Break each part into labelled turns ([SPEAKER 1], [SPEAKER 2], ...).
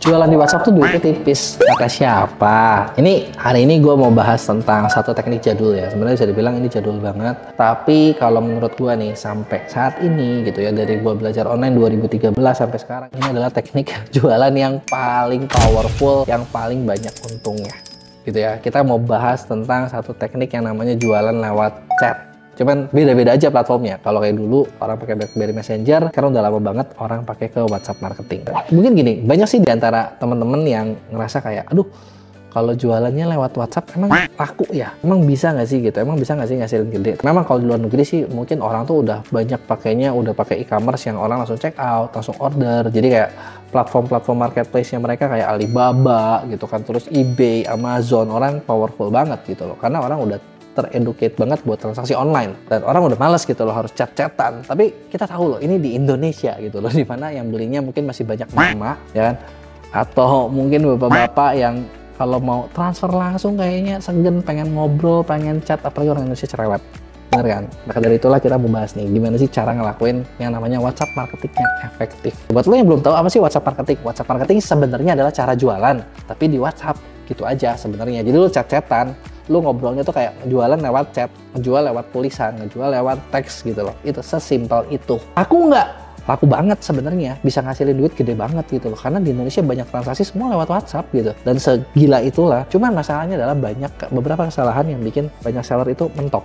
[SPEAKER 1] Jualan di WhatsApp tuh duitnya tipis, kata siapa? Ini hari ini gue mau bahas tentang satu teknik jadul ya. Sebenarnya bisa dibilang ini jadul banget. Tapi kalau menurut gue nih sampai saat ini gitu ya, dari gue belajar online 2013 sampai sekarang, ini adalah teknik jualan yang paling powerful, yang paling banyak untungnya. Gitu ya. Kita mau bahas tentang satu teknik yang namanya jualan lewat chat. Cuman beda-beda aja platformnya. Kalau kayak dulu orang pakai BlackBerry Messenger, sekarang udah lama banget orang pakai ke WhatsApp marketing. Mungkin gini, banyak sih diantara temen-temen yang ngerasa kayak, aduh, kalau jualannya lewat WhatsApp emang laku ya? Emang bisa nggak sih gitu? Emang bisa nggak sih ngasilin gede? Memang kalau di luar negeri sih mungkin orang tuh udah banyak pakainya, udah pakai e-commerce yang orang langsung check out, langsung order. Jadi kayak platform-platform marketplace-nya mereka kayak Alibaba gitu kan, terus eBay, Amazon, orang powerful banget gitu loh. Karena orang udah tereducate banget buat transaksi online dan orang udah males gitu loh harus chat-chatan. Tapi kita tahu loh ini di Indonesia gitu loh, di mana yang belinya mungkin masih banyak mama ya kan, atau mungkin bapak-bapak yang kalau mau transfer langsung kayaknya segan, pengen ngobrol, pengen chat, apalagi orang Indonesia cerewet, bener kan? Maka dari itulah kita membahas nih gimana sih cara ngelakuin yang namanya WhatsApp marketing yang efektif. Buat lo yang belum tahu apa sih WhatsApp marketing, WhatsApp marketing sebenarnya adalah cara jualan tapi di WhatsApp gitu aja sebenarnya. Jadi lo chat-chatan, lu ngobrolnya tuh kayak jualan lewat chat, ngejual lewat tulisan, ngejual lewat teks gitu loh. Itu sesimpel itu. Laku nggak? Laku banget sebenarnya, bisa ngasilin duit gede banget gitu loh. Karena di Indonesia banyak transaksi semua lewat WhatsApp gitu. Dan segila itulah. Cuman masalahnya adalah beberapa kesalahan yang bikin banyak seller itu mentok.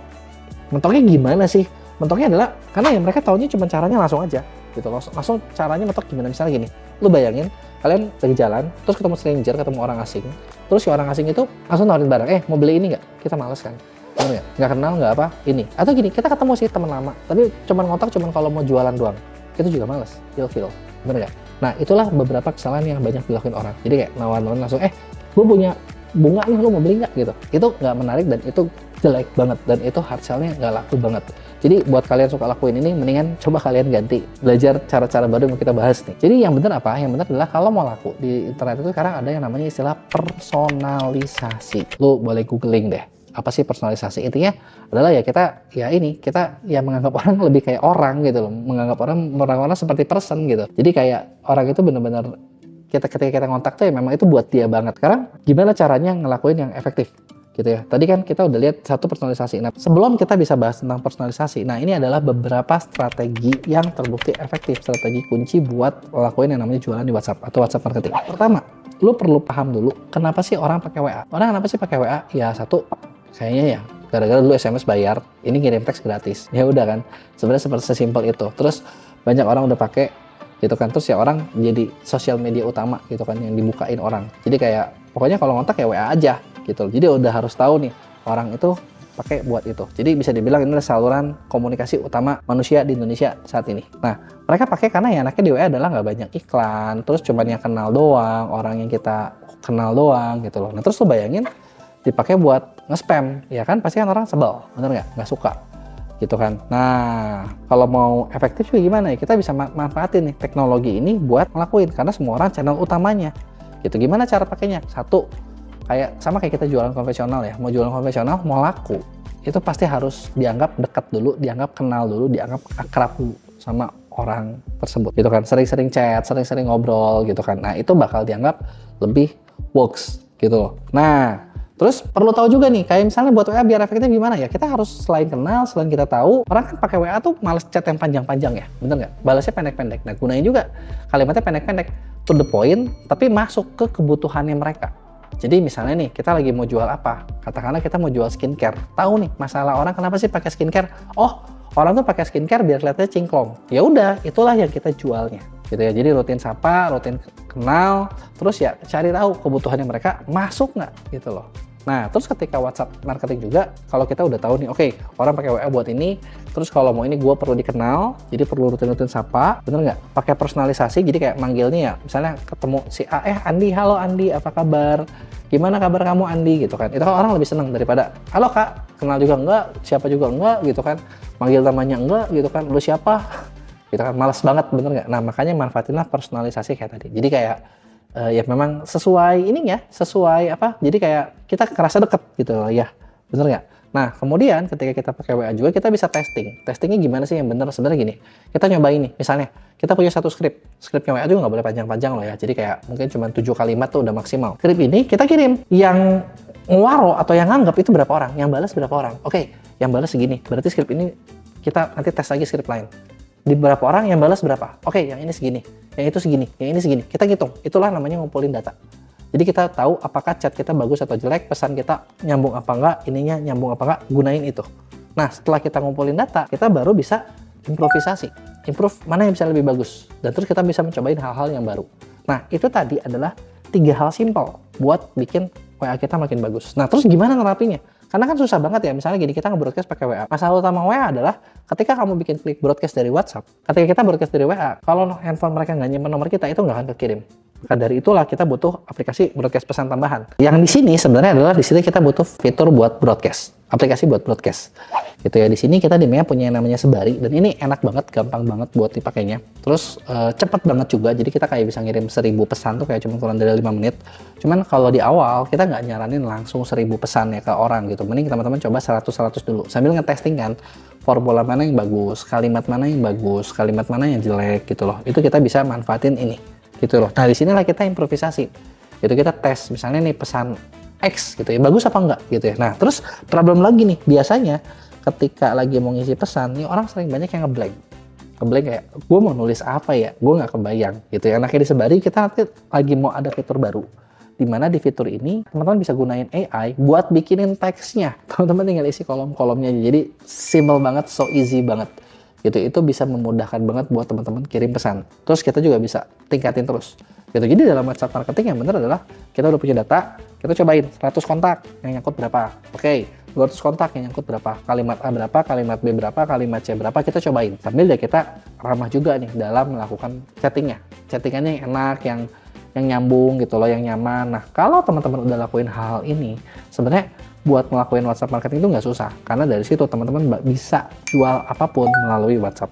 [SPEAKER 1] Mentoknya gimana sih? Mentoknya adalah karena ya mereka taunya cuma caranya langsung aja gitu loh. Langsung caranya mentok gimana? Misalnya gini, lu bayangin kalian lagi jalan, terus ketemu stranger, ketemu orang asing, terus si orang asing itu langsung nawarin barang, mau beli ini nggak? Kita males kan? Bener nggak? Nggak kenal, nggak apa, ini. Atau gini, kita ketemu sih teman lama, tapi cuman ngontak cuman kalau mau jualan doang. Itu juga males, feel. Bener nggak? Nah, itulah beberapa kesalahan yang banyak dilakuin orang. Jadi kayak nawarin langsung, gue punya bunga nih, lu mau beli nggak? Gitu. Itu nggak menarik dan itu jelek banget, dan itu hard sell-nya nggak laku banget. Jadi buat kalian suka lakuin ini, mendingan coba kalian ganti, belajar cara-cara baru yang mau kita bahas nih. Jadi yang benar apa? Yang benar adalah kalau mau laku di internet itu sekarang ada yang namanya istilah personalisasi. Lu boleh googling deh, apa sih personalisasi? Intinya adalah ya kita ya menganggap orang lebih kayak orang gitu loh, menganggap orang seperti person gitu. Jadi kayak orang itu benar-benar ketika kita ngontak tuh ya memang itu buat dia banget. Sekarang gimana caranya ngelakuin yang efektif? Gitu ya. Tadi kan kita udah lihat satu personalisasi. Nah, sebelum kita bisa bahas tentang personalisasi, nah ini adalah beberapa strategi yang terbukti efektif, strategi kunci buat lakuin yang namanya jualan di WhatsApp atau WhatsApp marketing. Pertama, lu perlu paham dulu kenapa sih orang pakai WA. Orang kenapa sih pakai WA? Ya satu, kayaknya ya gara-gara dulu SMS bayar, ini ngirim teks gratis. Ya udah kan. Sebenarnya seperti sesimpel itu. Terus banyak orang udah pakai gitu kan, terus ya orang jadi sosial media utama gitu kan yang dibukain orang. Jadi kayak pokoknya kalau ngontak ya WA aja gitu. Jadi udah harus tahu nih orang itu pakai buat itu. Jadi bisa dibilang ini adalah saluran komunikasi utama manusia di Indonesia saat ini. Nah, mereka pakai karena ya anaknya di WA adalah nggak banyak iklan, terus cuman yang kenal doang, orang yang kita kenal doang gitu loh. Nah, terus lo bayangin dipakai buat nge-spam, ya kan pasti kan orang sebel, bener nggak suka gitu kan. Nah, kalau mau efektif juga gimana ya? Kita bisa manfaatin nih teknologi ini buat ngelakuin karena semua orang channel utamanya. Gitu. Gimana cara pakainya? Satu, sama kayak kita jualan konvensional ya. Mau jualan konvensional, mau laku, itu pasti harus dianggap dekat dulu, dianggap kenal dulu, dianggap akrab dulu sama orang tersebut gitu kan. Sering-sering chat, sering-sering ngobrol gitu kan. Nah, itu bakal dianggap lebih works gitu loh. Nah, terus perlu tahu juga nih, kayak misalnya buat WA biar efektif gimana ya? Kita harus selain kenal, selain kita tahu, orang kan pakai WA tuh males chat yang panjang-panjang ya, bener nggak? Balasnya pendek-pendek. Nah, gunain juga kalimatnya pendek-pendek, to the point, tapi masuk ke kebutuhannya mereka. Jadi misalnya nih, kita lagi mau jual apa? Katakanlah kita mau jual skincare. Tahu nih, masalah orang kenapa sih pakai skincare? Oh, orang tuh pakai skincare biar kelihatannya cingklong. Ya udah, itulah yang kita jualnya. Gitu ya. Jadi rutin sapa, rutin kenal, terus ya cari tahu kebutuhannya mereka masuk nggak gitu loh. Nah, terus ketika WhatsApp marketing juga, kalau kita udah tahu nih, oke, orang pakai WA buat ini, terus kalau mau ini gue perlu dikenal, jadi perlu rutin-rutin sapa, bener nggak? Pakai personalisasi, jadi kayak manggilnya ya, misalnya ketemu si A, Andi, halo Andi, apa kabar? Gimana kabar kamu Andi? Gitu kan. Itu kan orang lebih seneng daripada, halo Kak, kenal juga enggak, siapa juga enggak, gitu kan. Manggil namanya enggak, gitu kan, lu siapa? Gitu kan, malas banget, bener nggak? Nah, makanya manfaatinlah personalisasi kayak tadi. Jadi kayak, ya memang sesuai ini ya, sesuai apa, jadi kayak kita kerasa deket gitu loh ya, bener nggak? Nah, kemudian ketika kita pakai WA juga, kita bisa testing. Testingnya gimana sih yang benar? Sebenarnya gini, kita nyobain nih, misalnya, kita punya satu skripnya WA juga nggak boleh panjang-panjang loh ya. Jadi kayak mungkin cuma 7 kalimat tuh udah maksimal. Skrip ini kita kirim, yang ngewaro atau yang nganggap itu berapa orang, yang balas berapa orang. Oke, yang balas segini, berarti skrip ini kita nanti tes lagi skrip lain. Di berapa orang yang balas berapa? Oke, yang ini segini, yang itu segini, yang ini segini. Kita hitung, itulah namanya ngumpulin data. Jadi kita tahu apakah chat kita bagus atau jelek, pesan kita nyambung apa enggak, ininya nyambung apa enggak, gunain itu. Nah, setelah kita ngumpulin data, kita baru bisa improvisasi. Improve mana yang bisa lebih bagus. Dan terus kita bisa mencobain hal-hal yang baru. Nah, itu tadi adalah 3 hal simpel buat bikin WA kita makin bagus. Nah, terus gimana nerapinya? Karena kan susah banget ya, misalnya gini, kita nge-broadcast pakai WA. Masalah utama WA adalah ketika kamu bikin klik broadcast dari WhatsApp, ketika kita broadcast dari WA, kalau handphone mereka nggak nyimpen nomor kita, itu nggak akan kekirim. Maka dari itulah kita butuh aplikasi broadcast pesan tambahan. Yang di sini sebenarnya adalah di sini kita butuh fitur buat broadcast, aplikasi buat broadcast. Gitu ya. Di sini kita di Mea punya yang namanya Sebari, dan ini enak banget, gampang banget buat dipakainya. Terus cepet banget juga. Jadi kita kayak bisa ngirim 1000 pesan tuh kayak cuma kurang dari 5 menit. Cuman kalau di awal kita nggak nyaranin langsung 1000 pesan ya ke orang gitu. Mending teman-teman coba 100 dulu sambil ngetesting kan. Formula mana yang bagus, kalimat mana yang bagus, kalimat mana yang jelek gitu loh. Itu kita bisa manfaatin ini. Gitu loh. Nah, disinilah kita improvisasi. Itu kita tes, misalnya nih pesan X gitu ya, bagus apa enggak gitu ya. Nah, terus problem lagi nih, biasanya ketika lagi mau ngisi pesan, nih orang sering banyak yang ngeblank kayak, gue mau nulis apa ya, gue nggak kebayang gitu ya. Nah, kayak di Sebari kita nanti lagi mau ada fitur baru, dimana di fitur ini teman-teman bisa gunain AI buat bikinin teksnya. Teman-teman tinggal isi kolom-kolomnya aja, jadi simple banget, so easy banget. Gitu, itu bisa memudahkan banget buat teman-teman kirim pesan. Terus kita juga bisa tingkatin terus. Gitu. Jadi dalam WhatsApp marketing yang benar adalah kita udah punya data, kita cobain 100 kontak yang nyangkut berapa. Oke, 200 kontak yang nyangkut berapa. Kalimat A berapa, kalimat B berapa, kalimat C berapa, kita cobain. Sambil ya kita ramah juga nih dalam melakukan chattingnya. Chattingannya yang enak, yang nyambung gitu loh, yang nyaman. Nah, kalau teman-teman udah lakuin hal ini, sebenarnya buat ngelakuin WhatsApp marketing itu nggak susah, karena dari situ teman-teman bisa jual apapun melalui WhatsApp.